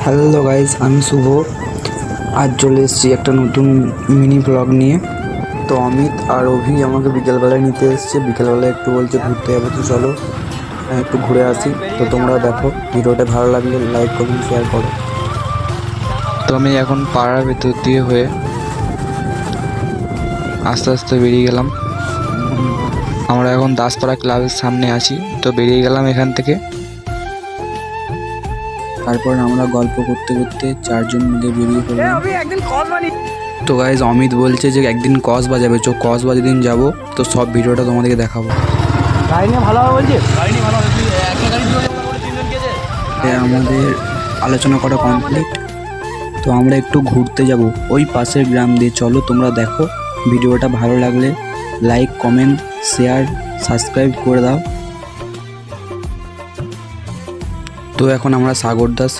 Hello guys, আমি শুভ। আজ চলে এসেছি একটা নতুন মিনি ব্লগ নিয়ে। তো অমিত আর অভি আমাকে বিকেলবেলায় নিতে এসছে। বিকেলবেলায় একটু বলছে ঘুরতে যাবো, তো চলো একটু ঘুরে আসি। তো তোমরা দেখো, ভিডিওটা ভালো লাগলে লাইক কমেন্ট শেয়ার করো। তো আমি এখন পাড়ার ভেতর দিয়ে হয়ে আস্তে আস্তে বেরিয়ে গেলাম। আমরা এখন দাসপাড়া ক্লাবের সামনে আছি। তো বেরিয়ে গেলাম এখান থেকে। তারপর আমরা গল্প করতে করতে চারজন মিলে বেরিয়ে পড়লাম। তো গাইজ, অমিত বলছে যে একদিন কস বাজাবে, কস বাজে দিন যাবো। তো সব ভিডিওটা তোমাদেরকে দেখাবো। আমাদের আলোচনা করা কমপ্লিট। তো আমরা একটু ঘুরতে যাব ওই পাশের গ্রাম দিয়ে। চলো তোমরা দেখো। ভিডিওটা ভালো লাগলে লাইক কমেন্ট শেয়ার সাবস্ক্রাইব করে দাও। তো এখন আমরা সাগরদাস